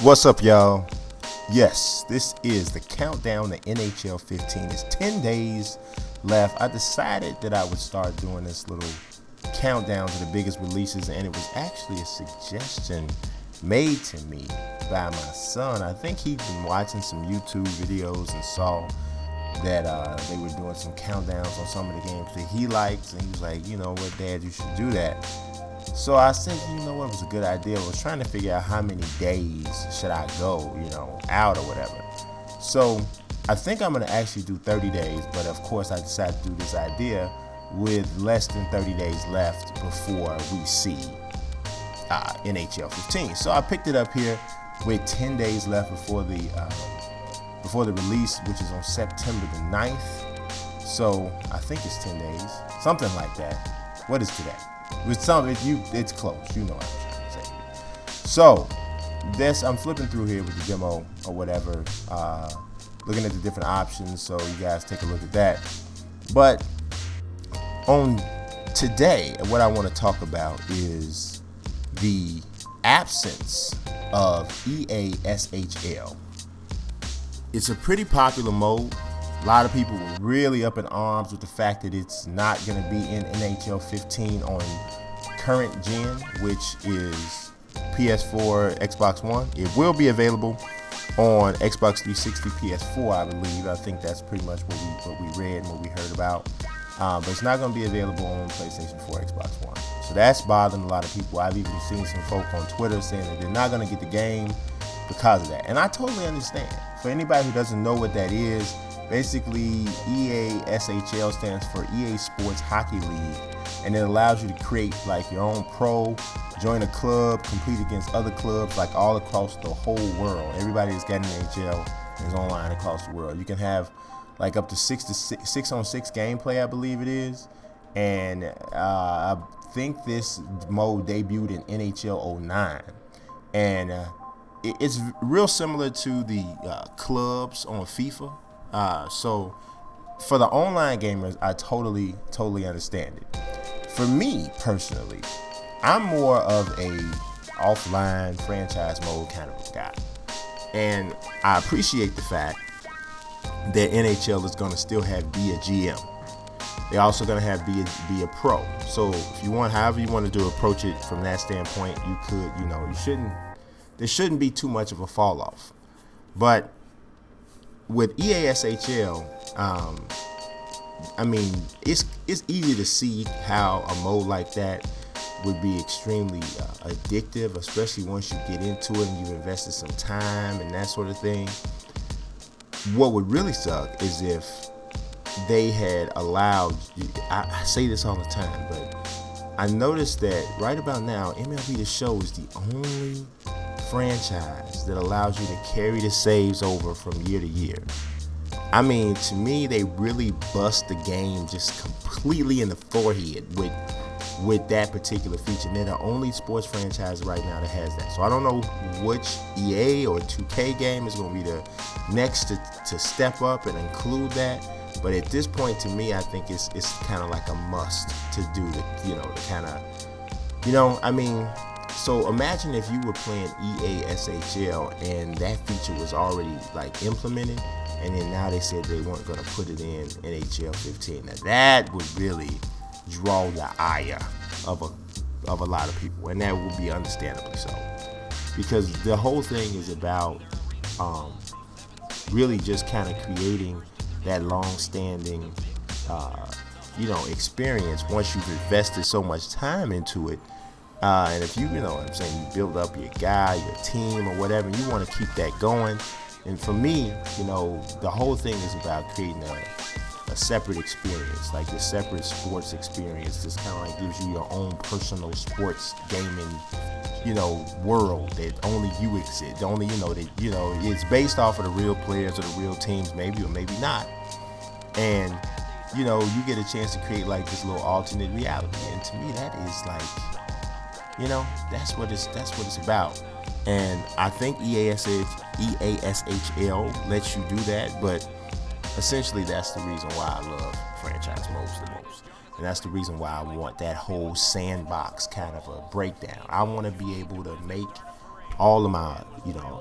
What's up, y'all? Yes, this is the countdown to NHL 15. It's 10 days left. I decided that I would start doing this little countdown to the biggest releases, and it was actually a suggestion made to me by my son. I think he'd been watching some YouTube videos and saw that they were doing some countdowns on some of the games that he likes, and he was like, you know what, Dad, you should do that. So I said, you know what, it was a good idea. I was trying to figure out how many days should I go, out or whatever. So I think I'm going to actually do 30 days, but of course I decided to do this idea with less than 30 days left before we see NHL 15. So I picked it up here with 10 days left before the release, which is on September the 9th. So I think it's 10 days, something like that. What is today? It's close. You know what I'm trying to say. So I'm flipping through here with the demo or whatever, looking at the different options. So you guys take a look at that. But on today, what I want to talk about is the absence of EASHL. It's a pretty popular mode. A lot of people were really up in arms with the fact that it's not going to be in NHL 15 on current gen, which is PS4, Xbox One. It will be available on Xbox 360, PS4, I believe. I think that's pretty much what we read and what we heard about. But it's not going to be available on PlayStation 4, Xbox One. So that's bothering a lot of people. I've even seen some folk on Twitter saying that they're not going to get the game because of that. And I totally understand. For anybody who doesn't know what that is, basically, EASHL stands for EA Sports Hockey League, and it allows you to create like your own pro, join a club, compete against other clubs like all across the whole world. Everybody that's got an NHL is online across the world. You can have like up to 6-on-6 gameplay, I believe it is, and I think this mode debuted in NHL 09, and it's real similar to the clubs on FIFA. So for the online gamers, I totally understand it. For me personally, I'm more of a offline franchise mode kind of guy. And I appreciate the fact that NHL is going to still have be a GM. They're also going to have be a pro. So if you want, however you want to approach it from that standpoint, you could, there shouldn't be too much of a fall off. But with EASHL, it's easy to see how a mode like that would be extremely addictive, especially once you get into it and you've invested some time and that sort of thing. What would really suck is if they had allowed, I say this all the time, but I noticed that right about now, MLB The Show is the only franchise that allows you to carry the saves over from year to year. I mean, to me, they really bust the game just completely in the forehead with that particular feature. And they're the only sports franchise right now that has that. So I don't know which EA or 2K game is going to be the next to step up and include that. But at this point, to me, I think it's kind of like a must to do the kind of, So imagine if you were playing EASHL and that feature was already like implemented, and then now they said they weren't going to put it in NHL 15. Now that would really draw the ire of a lot of people, and that would be understandably so, because the whole thing is about really just kind of creating that long-standing experience once you've invested so much time into it. And if you you build up your guy, your team, or whatever, and you want to keep that going. And for me, the whole thing is about creating a separate experience, like a separate sports experience. This kind of like gives you your own personal sports gaming, world that only you exist. Only it's based off of the real players or the real teams, maybe or maybe not. And you get a chance to create like this little alternate reality. And to me, that is like, that's what it's about. And I think EASHL lets you do that, but essentially that's the reason why I love franchise modes the most. And that's the reason why I want that whole sandbox kind of a breakdown. I want to be able to make all of my,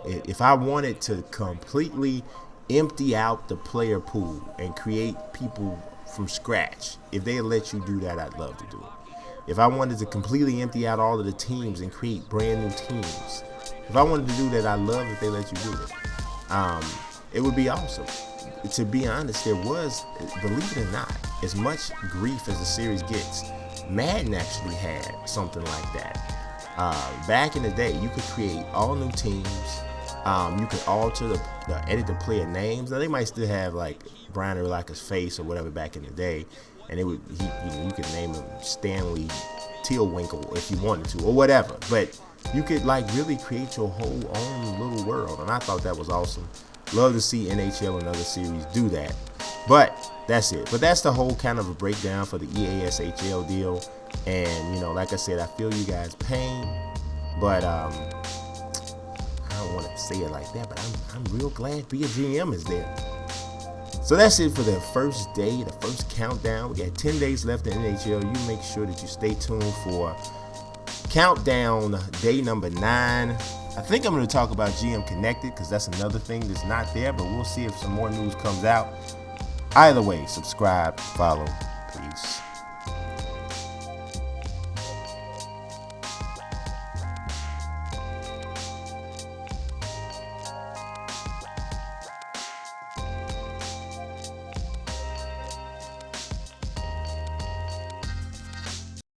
if I wanted to completely empty out the player pool and create people from scratch, if they let you do that, I'd love to do it. If I wanted to completely empty out all of the teams and create brand new teams, if I wanted to do that, I'd love if they let you do it. It would be awesome. To be honest, there was, believe it or not, as much grief as the series gets, Madden actually had something like that. Back in the day, you could create all new teams. You could alter edit the player names. Now they might still have like Brian Urlacher's face or whatever back in the day, and you could name him Stanley Tealwinkle if you wanted to or whatever. But you could like really create your whole own little world, and I thought that was awesome. Love to see NHL and other series do that. But that's it. But that's the whole kind of a breakdown for the EASHL deal. And like I said, I feel you guys' pain, but I don't want to say it like that. But I'm real glad Be a GM is there. So that's it for the first day, the first countdown. We got 10 days left in NHL. You make sure that you stay tuned for countdown day number 9. I think I'm going to talk about GM Connected because that's another thing that's not there, but we'll see if some more news comes out. Either way, subscribe, follow.